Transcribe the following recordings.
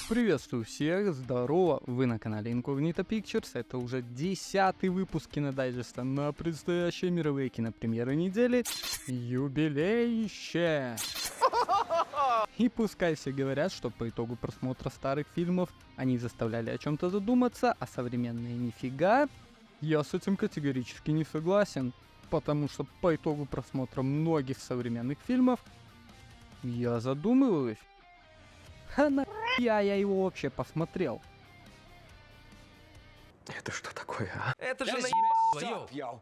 Приветствую всех, здорово, вы на канале Incognito Pictures, это уже 10-й выпуск кинодайджеста на предстоящие мировые кинопремьеры недели «Юбилейще». И пускай все говорят, что по итогу просмотра старых фильмов они заставляли о чем-то задуматься, а современные нифига, я с этим категорически не согласен, потому что по итогу просмотра многих современных фильмов я задумываюсь. А нахуя я его вообще посмотрел? Это что такое, а? Это же наебалово, йоу!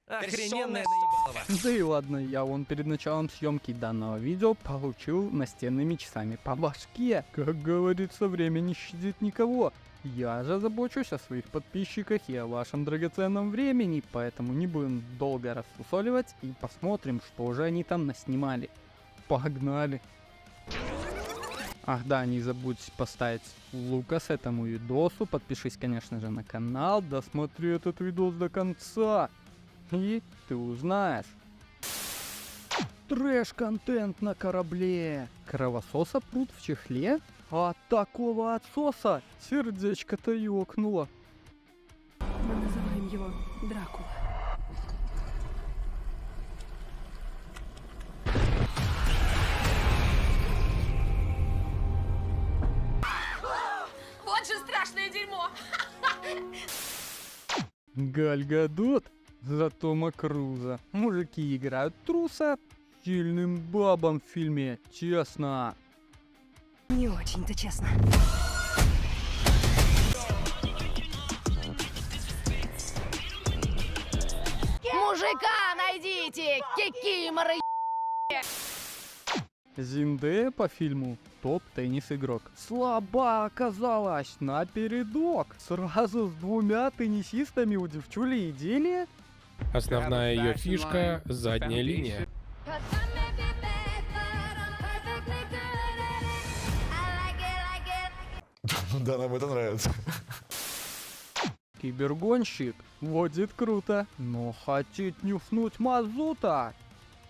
Охрененное наебалово! Да и ладно, я вон перед началом съемки данного видео получил настенными часами по башке. Как говорится, время не щадит никого. Я же забочусь о своих подписчиках и о вашем драгоценном времени, поэтому не будем долго рассусоливать и посмотрим, что же они там наснимали. Погнали! Ах да, не забудь поставить лукас этому видосу, подпишись, конечно же, на канал, досмотри этот видос до конца, и ты узнаешь. Трэш-контент на корабле. Кровососа пруд в чехле? А такого отсоса сердечко-то ёкнуло. Мы называем его Дракула. Вот же страшное дерьмо! Галь Гадот за Тома Круза. Мужики играют труса сильным бабам в фильме, честно. Не очень-то честно. Мужика найдите! Кикиморы! Зиндея по фильму топ-теннис игрок. Слаба оказалась напередок. Сразу с двумя теннисистами у девчули идиллия. Основная ее фишка — задняя линия. Да, нам это нравится. Кибергонщик водит круто, но хотит нюхнуть мазута.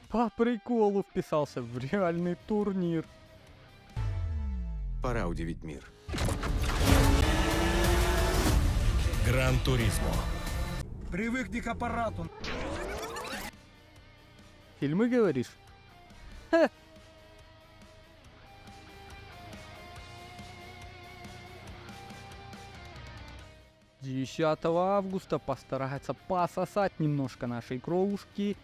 По приколу вписался в реальный турнир. Пора удивить мир. Гран-туризмо. Привыкни к аппарату. Фильмы, говоришь? Ха. «10 августа постарается пососать немножко нашей кровушки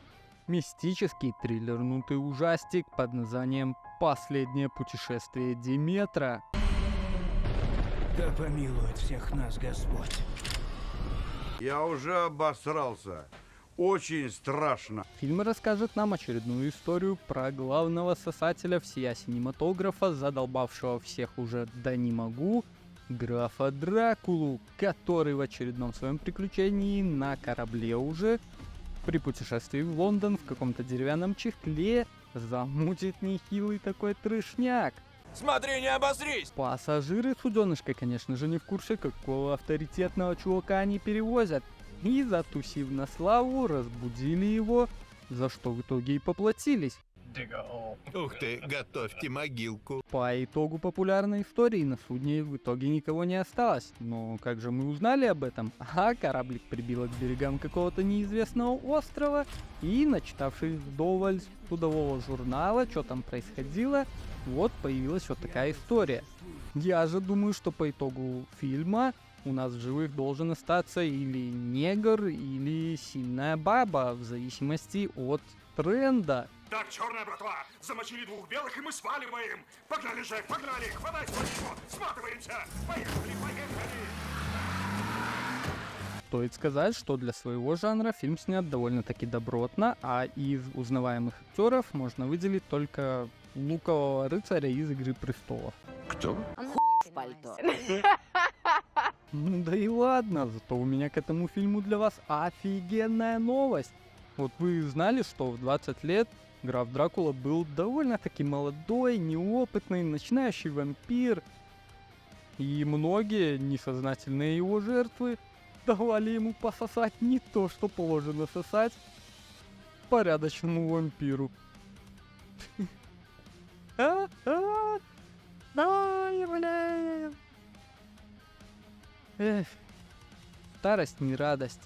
мистический триллернутый ужастик под названием «Последнее путешествие Диметра». Да помилует всех нас Господь. Я уже обосрался. Очень страшно. Фильм расскажет нам очередную историю про главного сосателя всея синематографа, задолбавшего всех уже да не могу, графа Дракулу, который в очередном своем приключении на корабле уже при путешествии в Лондон в каком-то деревянном чехле замутит нехилый такой трешняк. Смотри, не обосрись! Пассажиры суденышка, конечно же, не в курсе, какого авторитетного чувака они перевозят. И, затусив на славу, разбудили его, за что в итоге и поплатились. Ух ты, готовьте могилку. По итогу популярной истории на судне в итоге никого не осталось. Но как же мы узнали об этом? А кораблик прибило к берегам какого-то неизвестного острова, и, начитавшись вдоволь судового журнала, что там происходило, вот появилась вот такая история. Я же думаю, что по итогу фильма у нас в живых должен остаться или негр, или сильная баба, в зависимости от тренда. Так, черная братва, замочили двух белых, и мы сваливаем. Погнали же, погнали, хватай свою, сматываемся. Поехали, поехали. Стоит сказать, что для своего жанра фильм снят довольно-таки добротно, а из узнаваемых актеров можно выделить только лукового рыцаря из «Игры престолов». Кто? Хуй в пальто. Ну да и ладно, зато у меня к этому фильму для вас офигенная новость. Вот вы знали, что в 20 лет граф Дракула был довольно-таки молодой, неопытный, начинающий вампир. И многие несознательные его жертвы давали ему пососать не то, что положено сосать порядочному вампиру. Давай, блядь. Эх, старость не радость.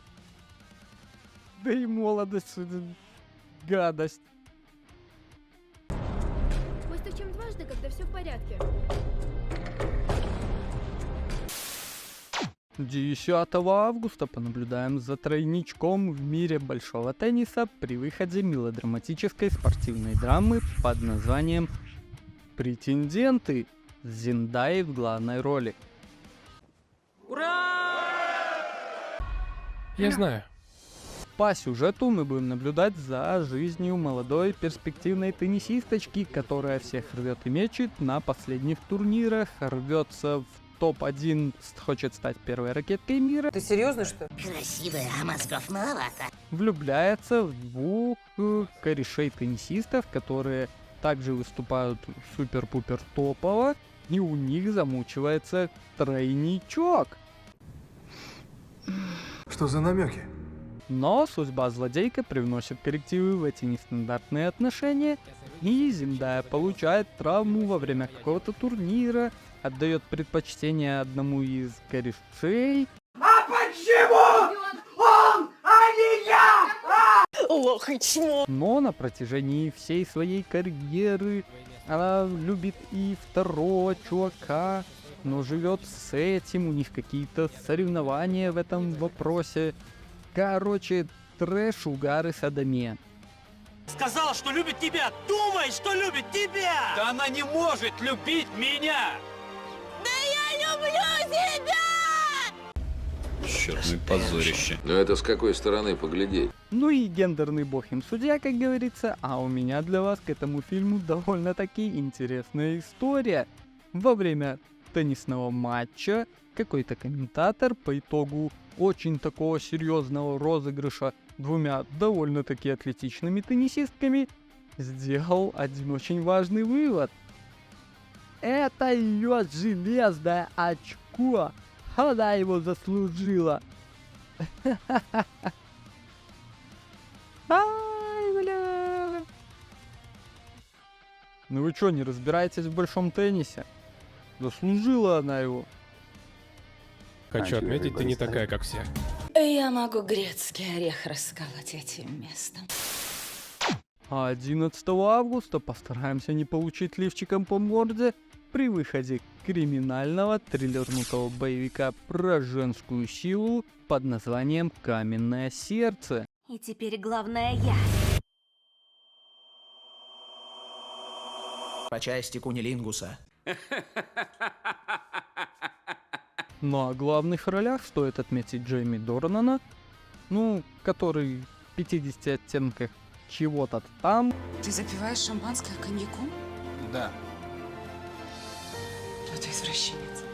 Да и молодость гадость. Костя, в чем дважды, когда все в порядке? 10 августа понаблюдаем за тройничком в мире большого тенниса при выходе мелодраматической спортивной драмы под названием «Претенденты» с Зендаей в главной роли. Я знаю. По сюжету мы будем наблюдать за жизнью молодой перспективной теннисисточки, которая всех рвет и мечет на последних турнирах, рвется в топ-1, хочет стать первой ракеткой мира. Ты серьезно, что ли? Красивая, а мозгов маловато. Влюбляется в двух корешей-теннисистов, которые также выступают супер-пупер топово, и у них замучивается тройничок. Что за намеки? Но судьба злодейка привносит коррективы в эти нестандартные отношения, и Зендая получает травму во время какого-то турнира, отдает предпочтение одному из корешей. А почему он, а не я? Лох и чмо! Но на протяжении всей своей карьеры она любит и второго чувака, но живет с этим, у них какие-то соревнования в этом вопросе. Короче, трэш, угар и садомия. Сказала, что любит тебя! Думай, что любит тебя! Да она не может любить меня! Черное позорище. Но это с какой стороны поглядеть? Ну и гендерный бог им судья, как говорится, а у меня для вас к этому фильму довольно-таки интересная история. Во время теннисного матча какой-то комментатор по итогу очень такого серьезного розыгрыша двумя довольно-таки атлетичными теннисистками сделал один очень важный вывод. Это ее железное очко. Она его заслужила. Ай, бля. Ну вы чё, не разбираетесь в большом теннисе? Заслужила она его. Хочу отметить, ты не такая, как все. Я могу грецкий орех расколоть этим местом. А 11 августа постараемся не получить лифчиком по морде при выходе криминального триллернутого боевика про женскую силу под названием «Каменное сердце». И теперь главное я. По части кунилингуса. Ну а в главных ролях стоит отметить Джейми Дорнана, ну, который в 50 оттенках чего-то там. Ты запиваешь шампанское коньяком? Да. Что ты извращенец?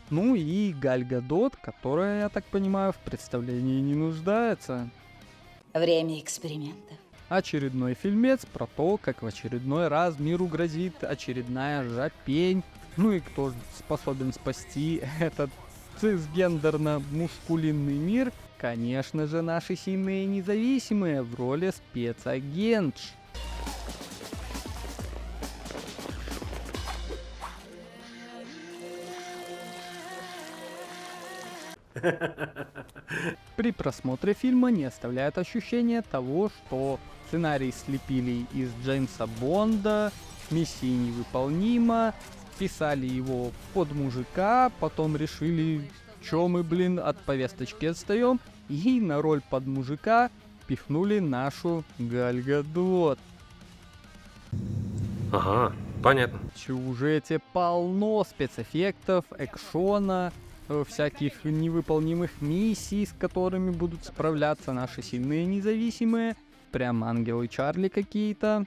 Ну и Галь Гадот, которая, я так понимаю, в представлении не нуждается. Время экспериментов. Очередной фильмец про то, как в очередной раз миру грозит очередная жопень. Ну и кто способен спасти этот цисгендерно-мускулинный мир? Конечно же, наши сильные и независимые в роли спецагентш. При просмотре фильма не оставляет ощущения того, что сценарий слепили из Джеймса Бонда, миссия невыполнима, писали его под мужика, потом решили, чё мы, блин, от повесточки отстаем, и на роль под мужика пихнули нашу Галь Гадот. Ага, понятно. В сюжете полно спецэффектов, экшона, всяких невыполнимых миссий, с которыми будут справляться наши сильные и независимые. Прям ангелы Чарли какие-то.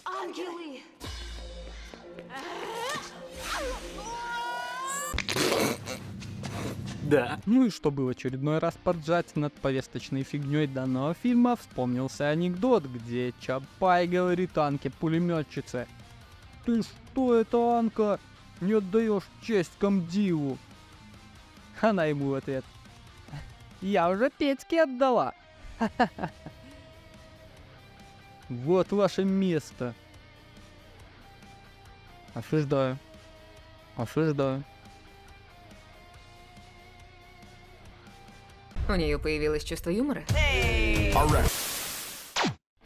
Ангелы! Да. Ну и чтобы в очередной раз поржать над повесточной фигней данного фильма, вспомнился анекдот, где Чапай говорит Анке-пулеметчице: «Ты что это, Анка, не отдаешь честь комдиву?» Она ему в ответ: «Я уже Петьке отдала». Вот ваше место. Осуждаю. Осуждаю. У нее появилось чувство юмора?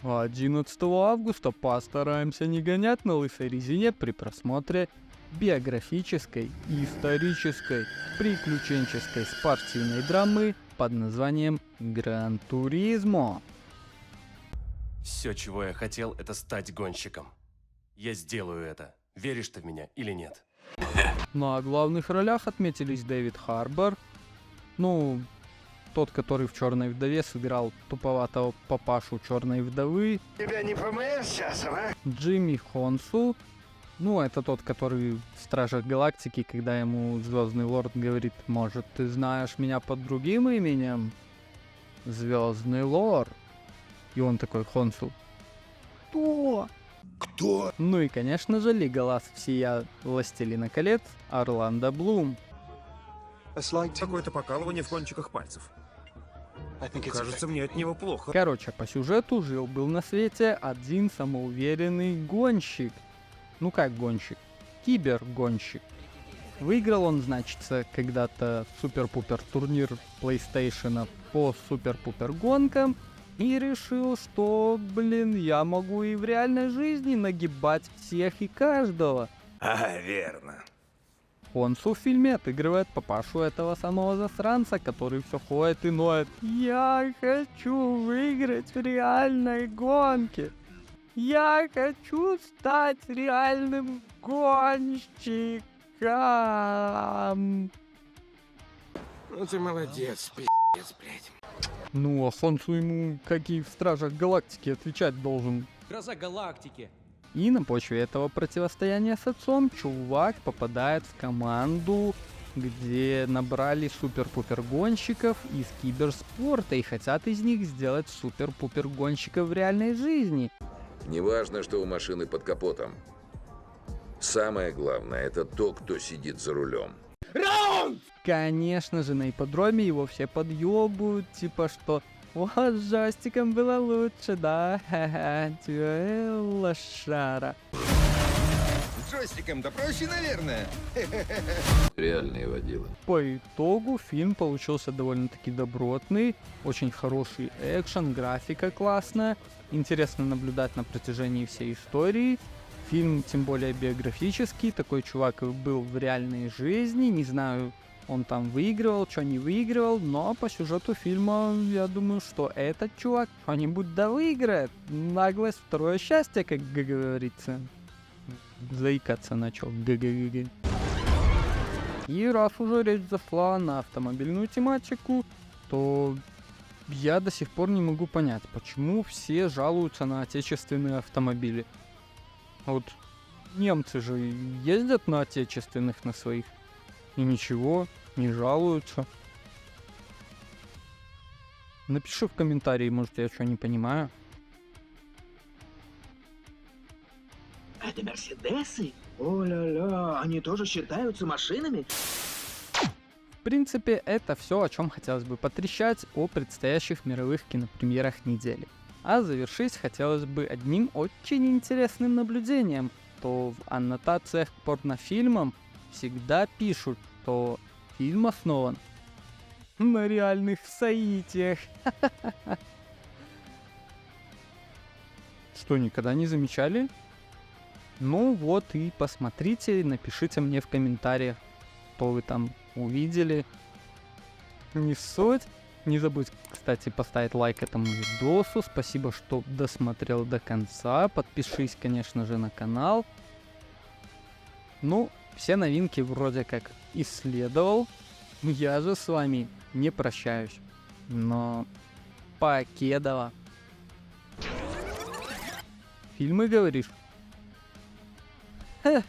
11 августа постараемся не гонять на лысой резине при просмотре биографической, исторической, приключенческой спортивной драмы под названием «Гран Туризмо». Все, чего я хотел, это стать гонщиком. Я сделаю это. Веришь ты в меня или нет? На главных ролях отметились Дэвид Харбор, ну, тот, который в «Черной вдове» сыграл туповатого папашу «Черной вдовы». Тебя не помоешь часом, а? Джимми Хонсу, ну, это тот, который в «Стражах Галактики», когда ему Звездный Лорд говорит: «Может, ты знаешь меня под другим именем? Звездный Лорд». И он такой: «Хонсу, кто?» Кто? Ну и, конечно же, Леголас всея «Властелина колец» Орландо Блум. Какое-то покалывание в кончиках пальцев. Кажется, мне от него плохо. Короче, по сюжету жил-был на свете один самоуверенный гонщик. Ну как гонщик? Кибергонщик. Выиграл он, значится, когда-то супер-пупер турнир PlayStation по супер-пупер гонкам и решил, что, я могу и в реальной жизни нагибать всех и каждого. Верно. Хонсу в фильме отыгрывает папашу этого самого засранца, который все ходит и ноет: «Я хочу выиграть в реальной гонке! Я хочу стать реальным гонщиком!» Ну ты молодец, пи***ц, блядь. Ну, а Хонсу ему, как и в «Стражах Галактики», отвечать должен. Гроза галактики. И на почве этого противостояния с отцом чувак попадает в команду, где набрали супер-пупер гонщиков из киберспорта и хотят из них сделать супер-пупер гонщиков в реальной жизни. Неважно, что у машины под капотом. Самое главное — это то, кто сидит за рулем. Конечно же, на ипподроме его все подъебывают, типа что: «Вот с джойстиком было лучше, да? Ха-ха, лошара». С джойстиком-то проще, наверное. Реальные водилы. По итогу фильм получился довольно-таки добротный, очень хороший экшен, графика классная, интересно наблюдать на протяжении всей истории. Фильм, тем более биографический, такой чувак был в реальной жизни, не знаю, он там выигрывал, что не выигрывал, но по сюжету фильма я думаю, что этот чувак что-нибудь да выиграет. Наглость — второе счастье, как говорится. Заикаться начал. Г-г-г-г. И раз уже речь зашла на автомобильную тематику, то я до сих пор не могу понять, почему все жалуются на отечественные автомобили. Вот немцы же ездят на отечественных, на своих, и ничего, не жалуются. Напиши в комментарии, может, я что не понимаю. Это Мерседесы? О-ля-ля, они тоже считаются машинами? В принципе, это все, о чем хотелось бы потрещать о предстоящих мировых кинопремьерах недели. А завершить хотелось бы одним очень интересным наблюдением, что в аннотациях к порнофильмам всегда пишут, что фильм основан на реальных событиях. Что, никогда не замечали? Ну вот и посмотрите, напишите мне в комментариях, что вы там увидели. Не суть. Не забудь, кстати, поставить лайк этому видосу. Спасибо, что досмотрел до конца. Подпишись, конечно же, на канал. Ну, все новинки вроде как исследовал. Я же с вами не прощаюсь. Но покедово. Фильмы, говоришь? Ха,